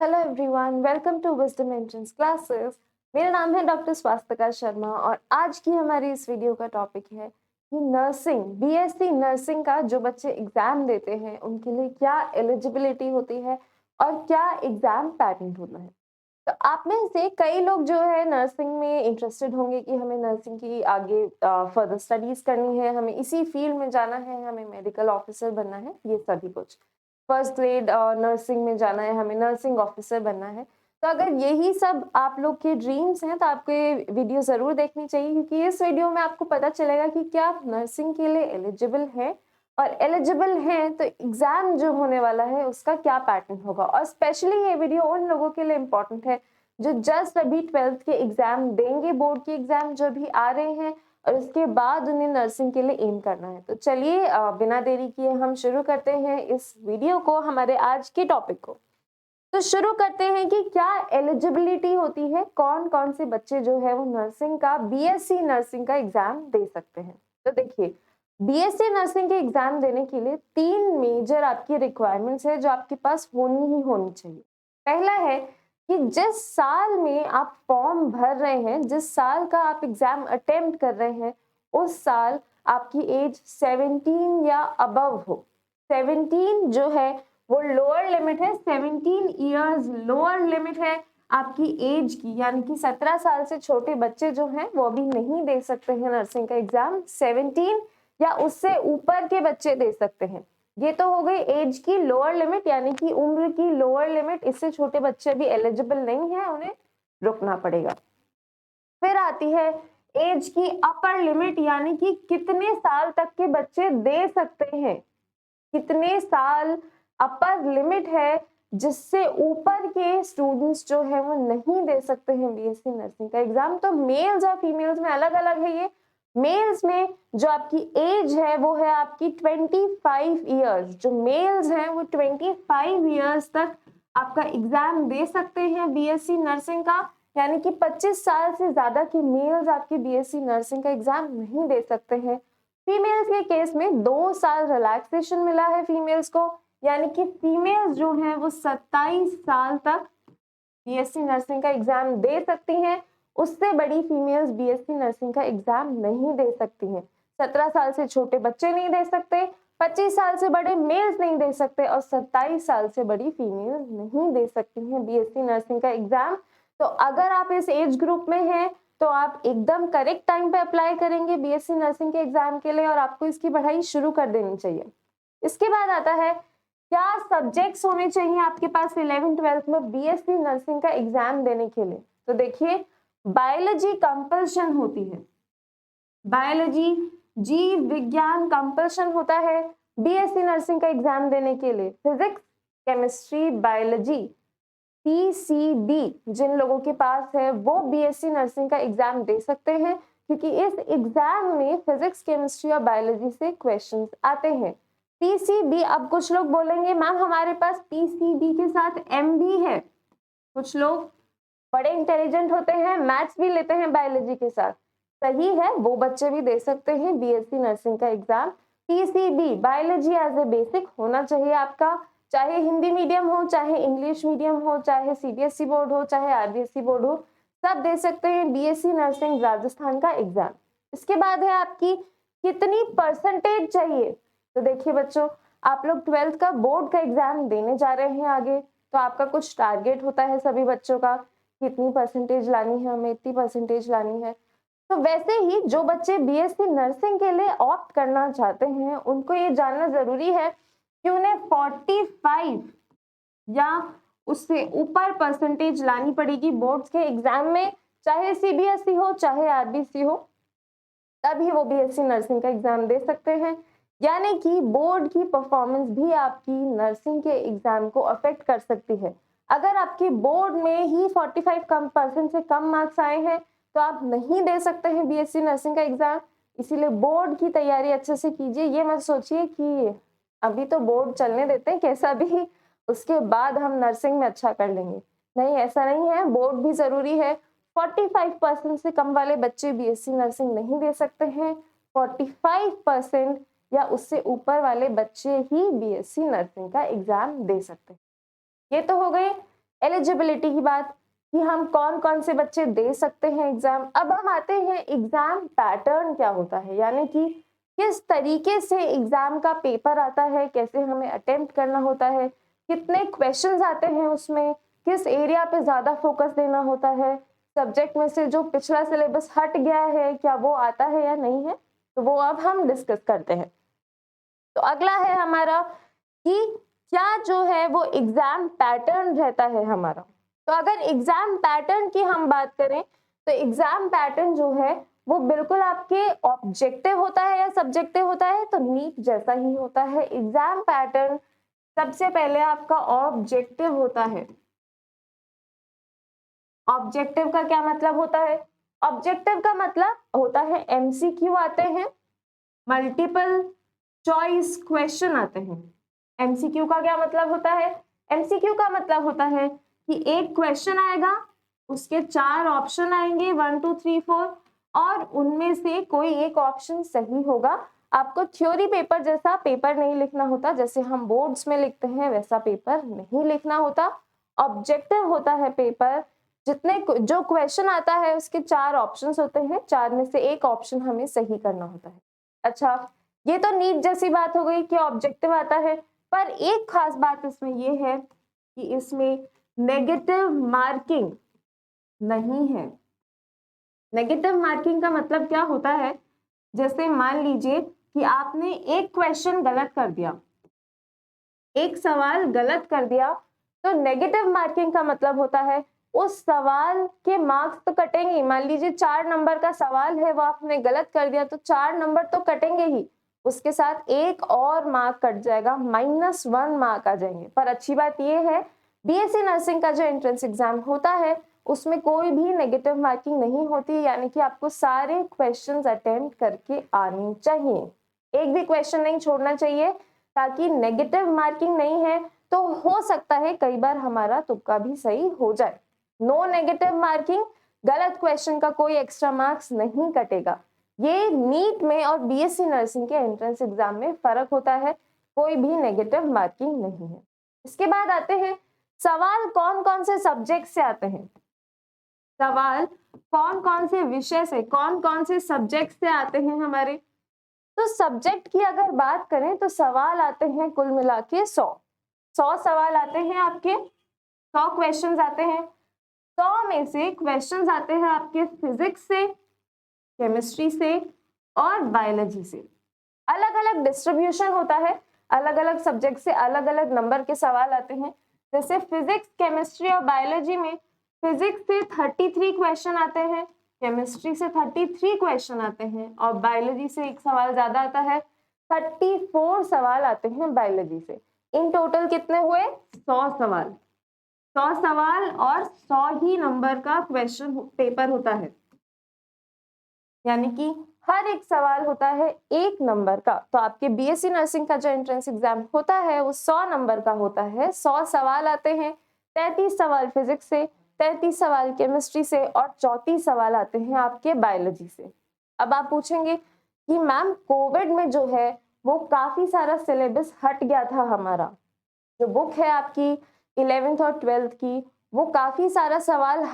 Hello everyone, welcome to Wisdom Entrance Classes. मेरा नाम है डॉक्टर स्वास्तिका शर्मा और आज की हमारी इस वीडियो का टॉपिक है कि नर्सिंग बीएससी नर्सिंग का जो बच्चे एग्जाम देते हैं उनके लिए क्या एलिजिबिलिटी होती है और क्या एग्जाम पैटर्न होता है। तो आप में से कई लोग जो है नर्सिंग में इंटरेस्टेड होंगे कि हमें नर्सिंग की आगे फर्दर स्टडीज करनी है, हमें इसी फील्ड में जाना है, हमें मेडिकल ऑफिसर बनना है, ये सभी कुछ फर्स्ट ग्रेड नर्सिंग में जाना है, हमें नर्सिंग ऑफिसर बनना है। तो अगर यही सब आप लोग के ड्रीम्स हैं तो आपको ये वीडियो ज़रूर देखनी चाहिए, क्योंकि इस वीडियो में आपको पता चलेगा कि क्या आप नर्सिंग के लिए एलिजिबल हैं और एलिजिबल हैं तो एग्जाम जो होने वाला है उसका क्या पैटर्न होगा। और स्पेशली ये वीडियो उन लोगों के लिए इम्पोर्टेंट है जो जस्ट अभी 12th के एग्जाम देंगे, बोर्ड के एग्जाम जो भी आ रहे हैं और उसके बाद उन्हें नर्सिंग के लिए एम करना है। तो चलिए बिना देरी किए हम शुरू करते हैं इस वीडियो को, हमारे आज के टॉपिक को। तो शुरू करते हैं कि क्या एलिजिबिलिटी होती है, कौन कौन से बच्चे जो है वो नर्सिंग का बीएससी नर्सिंग का एग्जाम दे सकते हैं। तो देखिए, बीएससी नर्सिंग के एग्जाम देने के लिए 3 मेजर आपकी रिक्वायरमेंट्स है जो आपके पास होनी ही होनी चाहिए। पहला है कि जिस साल में आप फॉर्म भर रहे हैं, जिस साल का आप एग्जाम अटेम्प्ट कर रहे हैं, उस साल आपकी एज 17 या अबव हो। 17 जो है वो लोअर लिमिट है, 17 इयर्स लोअर लिमिट है आपकी एज की, यानी कि 17 साल से छोटे बच्चे जो हैं वो भी नहीं दे सकते हैं नर्सिंग का एग्जाम। 17 या उससे ऊपर के बच्चे दे सकते हैं। ये तो हो गई एज की लोअर लिमिट, यानी कि उम्र की लोअर लिमिट। इससे छोटे बच्चे भी एलिजिबल नहीं है, उन्हें रुकना पड़ेगा। फिर आती है एज की अपर लिमिट, यानी कि कितने साल तक के बच्चे दे सकते हैं, कितने साल अपर लिमिट है जिससे ऊपर के स्टूडेंट्स जो है वो नहीं दे सकते हैं बीएससी नर्सिंग का एग्जाम। तो मेल्स और फीमेल्स में अलग अलग है। ये मेल्स में जो आपकी एज है वो है आपकी 25 इयर्स। जो मेल्स हैं वो 25 इयर्स तक आपका एग्जाम दे सकते हैं बीएससी नर्सिंग का, यानी कि 25 साल से ज्यादा के मेल्स आपके बीएससी नर्सिंग का एग्जाम नहीं दे सकते हैं। फीमेल्स के केस में 2 साल रिलैक्सेशन मिला है फीमेल्स को, यानी कि फीमेल्स जो हैं वो 27 साल तक बीएससी नर्सिंग का एग्जाम दे सकती हैं। उससे बड़ी फीमेल्स बीएससी नर्सिंग का एग्जाम नहीं दे सकती हैं। 17 साल से छोटे बच्चे नहीं दे सकते, 25 साल से बड़े मेल्स नहीं दे सकते और 27 साल से बड़ी फीमेल्स नहीं दे सकती हैं बीएससी नर्सिंग का एग्जाम। तो अगर आप इस एज ग्रुप में हैं तो आप एकदम करेक्ट टाइम पे अप्लाई करेंगे बीएससी नर्सिंग के एग्जाम के लिए और आपको इसकी पढ़ाई शुरू कर देनी चाहिए। इसके बाद आता है क्या सब्जेक्ट्स होने चाहिए आपके पास 11th-12th में बीएससी नर्सिंग का एग्जाम देने के लिए। तो देखिए, बायोलॉजी कंपल्शन होती है, बायोलॉजी जीव विज्ञान कंपल्शन होता है बीएससी नर्सिंग का एग्जाम देने के लिए। फिजिक्स, केमिस्ट्री, बायोलॉजी, पीसीबी जिन लोगों के पास है वो बीएससी नर्सिंग का एग्जाम दे सकते हैं, क्योंकि इस एग्जाम में फिजिक्स, केमिस्ट्री और बायोलॉजी से क्वेश्चंस आते हैं। पीसीबी, अब कुछ लोग बोलेंगे मैम हमारे पास पीसीबी के साथ एम भी है। कुछ लोग बड़े इंटेलिजेंट होते हैं, मैथ्स भी लेते हैं बायोलॉजी के साथ। सही है, वो बच्चे भी दे सकते हैं बीएससी नर्सिंग का exam. PCB biology as a basic होना चाहिए आपका, चाहे हिंदी मीडियम हो, चाहे इंग्लिश मीडियम हो, चाहे सीबीएसई बोर्ड हो, चाहे आरबीएसई बोर्ड हो, सब दे सकते हैं बीएससी नर्सिंग राजस्थान का एग्जाम। इसके बाद है आपकी कितनी परसेंटेज चाहिए। तो देखिए बच्चों, आप लोग 12th का बोर्ड का एग्जाम देने जा रहे हैं आगे, तो आपका कुछ टारगेट होता है सभी बच्चों का, कितनी परसेंटेज लानी है, हमें इतनी परसेंटेज लानी है। तो वैसे ही जो बच्चे बीएससी नर्सिंग के लिए ऑप्ट करना चाहते हैं उनको ये जानना जरूरी है कि उन्हें 45 या उससे ऊपर परसेंटेज लानी पड़ेगी बोर्ड्स के एग्जाम में, चाहे सीबीएसई हो चाहे आरबीसी हो, तभी वो बीएससी नर्सिंग का एग्जाम दे सकते हैं। यानी कि बोर्ड की परफॉर्मेंस भी आपकी नर्सिंग के एग्जाम को अफेक्ट कर सकती है। अगर आपके बोर्ड में ही 45% से कम मार्क्स आए हैं तो आप नहीं दे सकते हैं बीएससी नर्सिंग का एग्जाम। इसीलिए बोर्ड की तैयारी अच्छे से कीजिए। ये मत सोचिए कि अभी तो बोर्ड चलने देते हैं कैसा भी, उसके बाद हम नर्सिंग में अच्छा कर लेंगे। नहीं, ऐसा नहीं है, बोर्ड भी जरूरी है। 45% से कम वाले बच्चे बीएससी नर्सिंग नहीं दे सकते हैं, 45% या उससे ऊपर वाले बच्चे ही बीएससी नर्सिंग का एग्जाम दे सकते हैं। ये तो हो गए एलिजिबिलिटी की बात कि हम कौन कौन से बच्चे दे सकते हैं एग्जाम। अब हम आते हैं एग्जाम पैटर्न क्या होता है, यानी कि किस तरीके से एग्जाम का पेपर आता है, कैसे हमें अटेम्प्ट करना होता है, कितने क्वेश्चंस आते हैं उसमें, किस एरिया पे ज्यादा फोकस देना होता है, सब्जेक्ट में से जो पिछला सिलेबस हट गया है क्या वो आता है या नहीं है, तो वो अब हम डिस्कस करते हैं। तो अगला है हमारा कि क्या जो है वो एग्जाम पैटर्न रहता है हमारा। तो अगर एग्जाम पैटर्न की हम बात करें तो एग्जाम पैटर्न जो है वो बिल्कुल आपके ऑब्जेक्टिव होता है या सब्जेक्टिव होता है, तो नीट जैसा ही होता है। एग्जाम पैटर्न सबसे पहले आपका ऑब्जेक्टिव होता है। ऑब्जेक्टिव का क्या मतलब होता है? ऑब्जेक्टिव का मतलब होता है एमसीक्यू आते हैं, मल्टीपल चॉइस क्वेश्चन आते हैं। एमसीक्यू का क्या मतलब होता है? एमसीक्यू का मतलब होता है कि एक क्वेश्चन आएगा, उसके 4 ऑप्शन आएंगे 1 2 3 4 और उनमें से कोई एक ऑप्शन सही होगा। आपको थ्योरी पेपर जैसा पेपर नहीं लिखना होता, जैसे हम बोर्ड्स में लिखते हैं वैसा पेपर नहीं लिखना होता। ऑब्जेक्टिव होता है पेपर, जितने जो क्वेश्चन आता है उसके 4 ऑप्शंस होते हैं, 4 में से एक ऑप्शन हमें सही करना होता है। अच्छा, ये तो नीट जैसी बात हो गई कि ऑब्जेक्टिव आता है, पर एक खास बात इसमें ये है कि इसमें नेगेटिव मार्किंग नहीं है। नेगेटिव मार्किंग का मतलब क्या होता है? जैसे मान लीजिए कि आपने एक क्वेश्चन गलत कर दिया, एक सवाल गलत कर दिया, तो नेगेटिव मार्किंग का मतलब होता है उस सवाल के मार्क्स तो कटेंगे। मान लीजिए 4 नंबर का सवाल है, वो आपने गलत कर दिया तो 4 नंबर तो कटेंगे ही, उसके साथ एक और मार्क कट जाएगा, -1 मार्क आ जाएंगे। पर अच्छी बात यह है बीएससी नर्सिंग का जो एंट्रेंस एग्जाम होता है उसमें कोई भी नेगेटिव मार्किंग नहीं होती, यानी कि आपको सारे क्वेश्चंस अटेम्प्ट करके आने चाहिए, एक भी क्वेश्चन नहीं छोड़ना चाहिए, ताकि नेगेटिव मार्किंग नहीं है तो हो सकता है कई बार हमारा तुक्का भी सही हो जाए। नो नेगेटिव मार्किंग, गलत क्वेश्चन का कोई एक्स्ट्रा मार्क्स नहीं कटेगा। ये नीट में और बीएससी नर्सिंग के एंट्रेंस एग्जाम में फर्क होता है, कोई भी नेगेटिव मार्किंग नहीं है। इसके बाद आते हैं सवाल कौन कौन से सब्जेक्ट से आते हैं। सवाल कौन कौन से विषय से, कौन कौन से सब्जेक्ट से आते हैं हमारे। तो सब्जेक्ट की अगर बात करें तो सवाल आते हैं कुल मिला के 100 सवाल आते हैं आपके, 100 क्वेश्चंस आते हैं। 100 में से क्वेश्चंस आते हैं आपके फिजिक्स से, केमिस्ट्री से और बायोलॉजी से। अलग अलग डिस्ट्रीब्यूशन होता है, अलग अलग सब्जेक्ट से अलग अलग नंबर के सवाल आते हैं। जैसे फिजिक्स, केमिस्ट्री और बायोलॉजी में फिजिक्स से 33 क्वेश्चन आते हैं, केमिस्ट्री से 33 क्वेश्चन आते हैं और बायोलॉजी से एक सवाल ज्यादा आता है, 34 सवाल आते हैं बायोलॉजी से। इन टोटल कितने हुए? 100 सवाल। 100 सवाल और 100 ही नंबर का क्वेश्चन पेपर होता है, यानी कि हर एक सवाल होता है 1 नंबर का। तो आपके बीएससी नर्सिंग का जो एंट्रेंस एग्जाम होता है वो 100 नंबर का होता है। 100 सवाल आते हैं, 33 सवाल फिजिक्स से, 33 सवाल केमिस्ट्री से और 34 सवाल आते हैं आपके बायोलॉजी से। अब आप पूछेंगे कि मैम कोविड में जो है वो काफी सारा सिलेबस हट गया था, हमारा जो बुक है आपकी 11th और 12th की, वो काफी सारा सवाल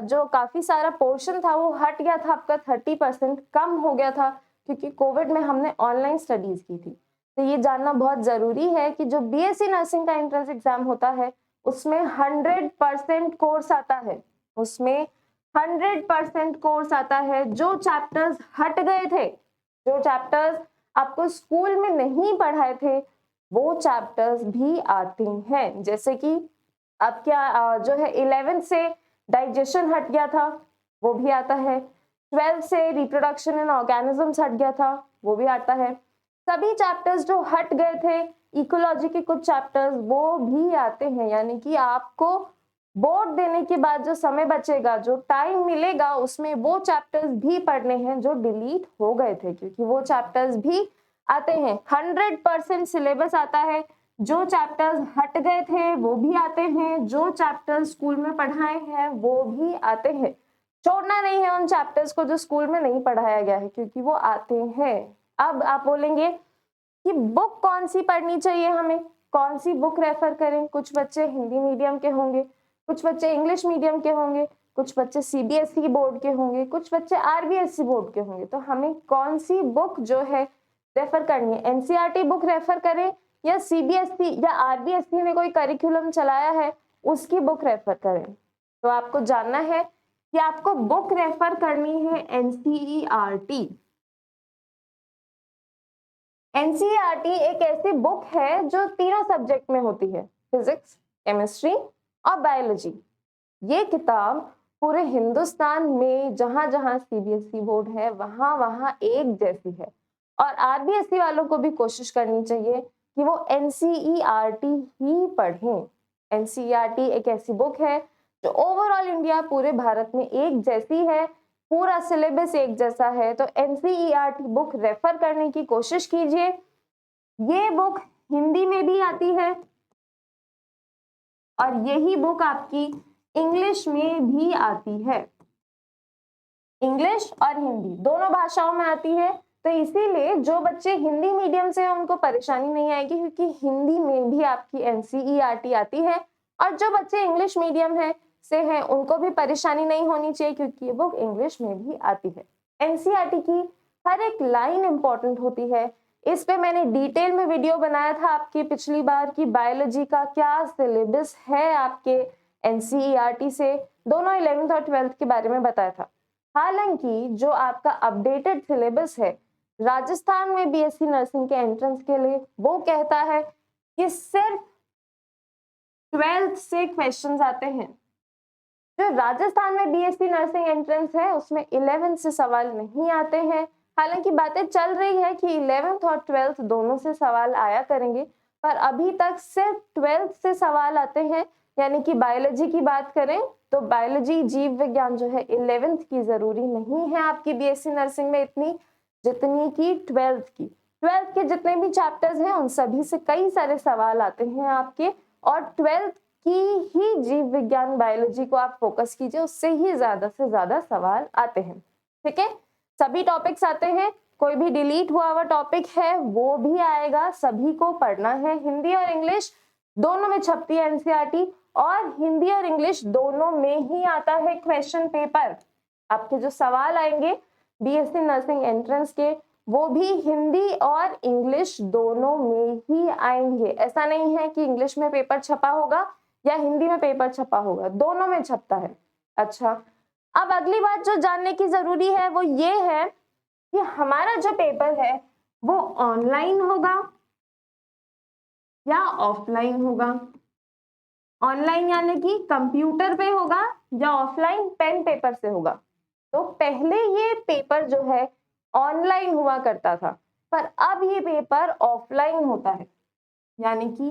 जो काफी सारा पोर्शन था वो हट गया था आपका, 30% कम हो गया था क्योंकि कोविड में हमने ऑनलाइन स्टडीज की थी। तो ये जानना बहुत जरूरी है कि जो बीएससी नर्सिंग का एंट्रेंस एग्जाम होता है उसमें 100% कोर्स आता है, उसमें 100% कोर्स आता है। जो चैप्टर्स हट गए थे, जो चैप्टर्स आपको स्कूल में नहीं पढ़ाए थे, वो चैप्टर्स भी आते हैं। जैसे कि अब क्या जो है 11th से डाइजेशन हट गया था, वो भी आता है। 12th से रिप्रोडक्शन इन ऑर्गेनिजम्स हट गया था, वो भी आता है। सभी चैप्टर्स जो हट गए थे, इकोलॉजी के कुछ चैप्टर्स वो भी आते हैं, यानी कि आपको बोर्ड देने के बाद जो समय बचेगा, जो टाइम मिलेगा, उसमें वो चैप्टर्स भी पढ़ने हैं जो डिलीट हो गए थे, क्योंकि वो चैप्टर्स भी आते हैं। 100% सिलेबस आता है, जो चैप्टर्स हट गए थे वो भी आते हैं, जो चैप्टर्स स्कूल में पढ़ाए हैं वो भी आते हैं। छोड़ना नहीं है उन चैप्टर्स को जो स्कूल में नहीं पढ़ाया गया है, क्योंकि वो आते हैं। अब आप बोलेंगे कि बुक कौन सी पढ़नी चाहिए हमें, कौन सी बुक रेफर करें। कुछ बच्चे हिंदी मीडियम के होंगे, कुछ बच्चे इंग्लिश मीडियम के होंगे, कुछ बच्चे सीबीएसई बोर्ड के होंगे, कुछ बच्चे आरबीएसई बोर्ड के होंगे। तो हमें कौन सी बुक जो है रेफर करनी है, एनसीईआरटी बुक रेफर करें या सीबीएसई या आरबीएसई ने कोई करिकुलम चलाया है उसकी बुक रेफर करें। तो आपको जानना है कि आपको बुक रेफर करनी है एनसीईआरटी। एनसीईआरटी एक ऐसी बुक है जो तीनों सब्जेक्ट में होती है, फिजिक्स, केमिस्ट्री और बायोलॉजी। ये किताब पूरे हिंदुस्तान में जहां जहां सीबीएसई बोर्ड है वहां वहां एक जैसी है, और आरबीएसई वालों को भी कोशिश करनी चाहिए कि वो एनसीईआरटी ही पढ़ें। एनसीईआरटी एक ऐसी बुक है जो ओवरऑल इंडिया पूरे भारत में एक जैसी है, पूरा सिलेबस एक जैसा है। तो एनसीईआरटी बुक रेफर करने की कोशिश कीजिए। ये बुक हिंदी में भी आती है और यही बुक आपकी इंग्लिश में भी आती है। इंग्लिश और हिंदी दोनों भाषाओं में आती है। तो इसीलिए जो बच्चे हिंदी मीडियम से हैं उनको परेशानी नहीं आएगी, क्योंकि हिंदी में भी आपकी एनसीईआरटी आती है। और जो बच्चे इंग्लिश मीडियम से हैं उनको भी परेशानी नहीं होनी चाहिए, क्योंकि ये बुक इंग्लिश में भी आती है। एनसीईआरटी की हर एक लाइन इंपॉर्टेंट होती है। इस पे मैंने डिटेल में वीडियो बनाया था आपकी पिछली बार की बायोलॉजी का क्या सिलेबस है आपके एनसीईआरटी से, दोनों 11th और 12th के बारे में बताया था। हालांकि जो आपका अपडेटेड सिलेबस है राजस्थान में बीएससी नर्सिंग के एंट्रेंस के लिए, वो कहता है कि सिर्फ 12th से क्वेश्चंस आते हैं। जो राजस्थान में बीएससी नर्सिंग एंट्रेंस है उसमें 11th से सवाल नहीं आते हैं। हालांकि बातें चल रही है कि 11th और 12th दोनों से सवाल आया करेंगे, पर अभी तक सिर्फ 12th से सवाल आते हैं। यानी कि बायोलॉजी की बात करें तो बायोलॉजी जीव विज्ञान जो है 11th की जरूरी नहीं है आपकी बीएससी नर्सिंग में इतनी जितनी की 12th की। 12th के जितने भी चैप्टर्स हैं उन सभी से कई सारे सवाल आते हैं आपके, और 12th की ही जीव विज्ञान बायोलॉजी को आप फोकस कीजिए, उससे ही ज्यादा से ज्यादा सवाल आते हैं। ठीक है, सभी टॉपिक्स आते हैं, कोई भी डिलीट हुआ हुआ टॉपिक है वो भी आएगा, सभी को पढ़ना है। हिंदी और इंग्लिश दोनों में छपती है एनसीईआरटी, और हिंदी और इंग्लिश दोनों में ही आता है क्वेश्चन पेपर। आपके जो सवाल आएंगे बीएससी नर्सिंग एंट्रेंस के वो भी हिंदी और इंग्लिश दोनों में ही आएंगे। ऐसा नहीं है कि इंग्लिश में पेपर छपा होगा या हिंदी में पेपर छपा होगा, दोनों में छपता है। अच्छा, अब अगली बात जो जानने की जरूरी है वो ये है कि हमारा जो पेपर है वो ऑनलाइन होगा या ऑफलाइन होगा। ऑनलाइन यानी कि कंप्यूटर पे होगा या ऑफलाइन पेन पेपर से होगा। तो पहले ये पेपर जो है ऑनलाइन हुआ करता था, पर अब ये पेपर ऑफलाइन होता है, यानी कि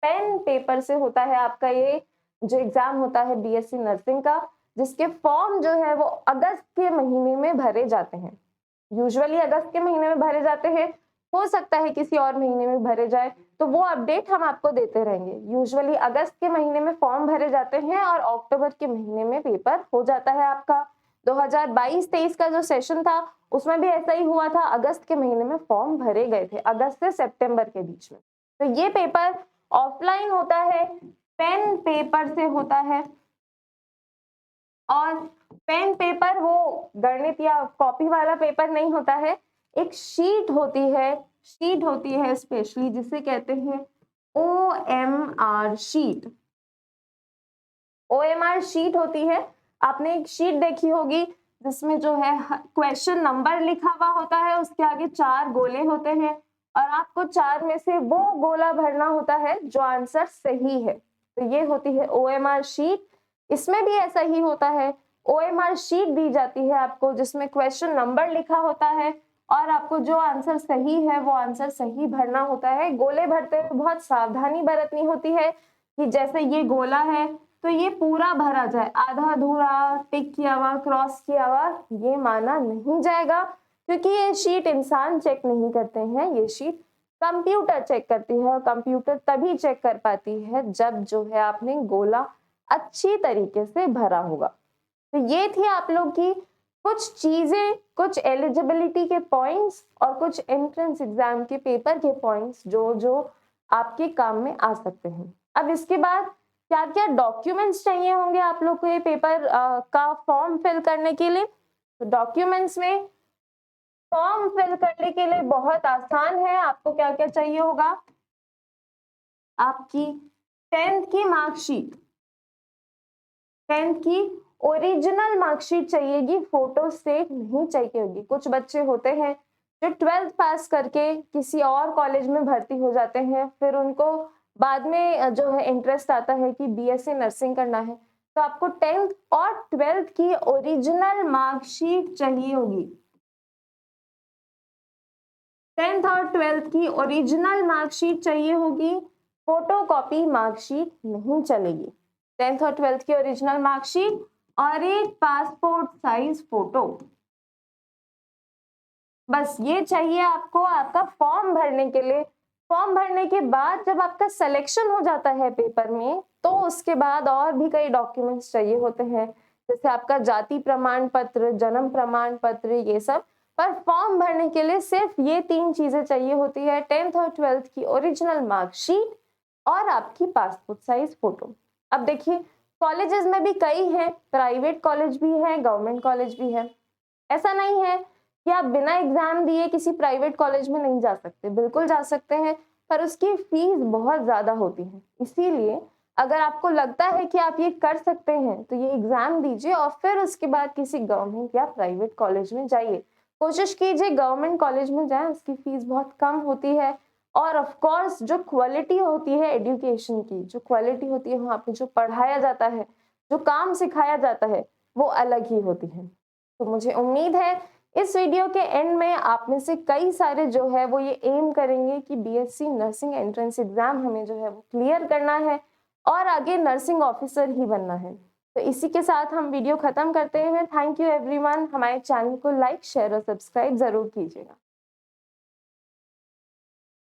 पेन पेपर से होता है आपका ये जो एग्जाम होता है बीएससी नर्सिंग का, जिसके फॉर्म जो है वो अगस्त के महीने में भरे जाते हैं। यूजुअली अगस्त के महीने में भरे जाते हैं, हो सकता है किसी और महीने में भरे जाए, तो वो अपडेट हम आपको देते रहेंगे। यूजुअली अगस्त के महीने में फॉर्म भरे जाते हैं और अक्टूबर के महीने में पेपर हो जाता है आपका। 2022-23 का जो सेशन था उसमें भी ऐसा ही हुआ था, अगस्त के महीने में फॉर्म भरे गए थे, अगस्त से सितंबर के बीच में। तो ये पेपर ऑफलाइन होता है, पेन पेपर से होता है। और पेन पेपर वो गणित या कॉपी वाला पेपर नहीं होता है, एक शीट होती है स्पेशली, जिसे कहते हैं ओएमआर शीट। ओएमआर शीट होती है, आपने एक शीट देखी होगी जिसमें जो है क्वेश्चन नंबर लिखा हुआ होता है, उसके आगे 4 गोले होते हैं और आपको 4 में से वो गोला भरना होता है जो आंसर सही है। तो ये होती है ओएमआर शीट। इसमें भी ऐसा ही होता है, ओएमआर शीट दी जाती है आपको जिसमें क्वेश्चन नंबर लिखा होता है और आपको जो आंसर सही है वो आंसर सही भरना होता है। गोले भरते हुए बहुत सावधानी बरतनी होती है कि जैसे ये गोला है तो ये पूरा भरा जाए, आधा अधूरा, टिक किया हुआ, क्रॉस किया हुआ ये माना नहीं जाएगा, क्योंकि ये शीट इंसान चेक नहीं करते हैं, ये शीट कंप्यूटर चेक करती है। और कंप्यूटर तभी चेक कर पाती है जब जो है आपने गोला अच्छी तरीके से भरा होगा। तो ये थी आप लोग की कुछ चीजें, कुछ एलिजिबिलिटी के पॉइंट्स और कुछ एंट्रेंस एग्जाम के पेपर के पॉइंट्स जो आपके काम में आ सकते हैं। अब इसके बाद क्या क्या डॉक्यूमेंट्स चाहिए होंगे आप लोग को ये पेपर का फॉर्म फिल करने के लिए? तो डॉक्यूमेंट्स में फॉर्म फिल करने के लिए बहुत आसान है। आपको क्या क्या चाहिए होगा? आपकी 10th की मार्कशीट, 10th की ओरिजिनल मार्कशीट चाहिएगी, फोटो स्टेट नहीं चाहिए होगी। कुछ बच्चे होते हैं जो 12th पास करके किसी और कॉलेज में भर्ती हो जाते हैं, फिर उनको बाद में जो है इंटरेस्ट आता है कि बीएससी नर्सिंग करना है, तो आपको 10th और 12th की ओरिजिनल मार्कशीट चाहिए होगी। 10th और 12th की ओरिजिनल मार्कशीट चाहिए होगी, फोटोकॉपी मार्कशीट नहीं चलेगी। 10th और 12th की ओरिजिनल मार्कशीट और एक पासपोर्ट साइज फोटो, बस ये चाहिए आपको आपका फॉर्म भरने के लिए। फॉर्म भरने के बाद जब आपका सिलेक्शन हो जाता है पेपर में, तो उसके बाद और भी कई डॉक्यूमेंट्स चाहिए होते हैं, जैसे आपका जाति प्रमाण पत्र, जन्म प्रमाण पत्र, ये सब। पर फॉर्म भरने के लिए सिर्फ ये 3 चीजें चाहिए होती है, 10th और 12th की ओरिजिनल मार्कशीट और आपकी पासपोर्ट साइज फोटो। अब देखिए, कॉलेजेस में भी कई हैं, प्राइवेट कॉलेज भी है, गवर्नमेंट कॉलेज भी है। ऐसा नहीं है कि आप बिना एग्जाम दिए किसी प्राइवेट कॉलेज में नहीं जा सकते, बिल्कुल जा सकते हैं, पर उसकी फीस बहुत ज्यादा होती है। इसीलिए अगर आपको लगता है कि आप ये कर सकते हैं, तो ये एग्जाम दीजिए और फिर उसके बाद किसी गवर्नमेंट या प्राइवेट कॉलेज में जाइए। कोशिश कीजिए गवर्नमेंट कॉलेज में जाएं, उसकी फीस बहुत कम होती है और ऑफ कोर्स जो क्वालिटी होती है एजुकेशन की, जो क्वालिटी होती है वहाँ पे जो पढ़ाया जाता है, जो काम सिखाया जाता है, वो अलग ही होती है। तो मुझे उम्मीद है इस वीडियो के एंड में आप में से कई सारे जो है वो ये एम करेंगे कि बीएससी नर्सिंग एंट्रेंस एग्जाम हमें जो है वो क्लियर करना है और आगे नर्सिंग ऑफिसर ही बनना है। तो इसी के साथ हम वीडियो खत्म करते हैं। Thank you everyone. हमारे चैनल को लाइक, शेयर और सब्सक्राइब जरूर कीजिएगा।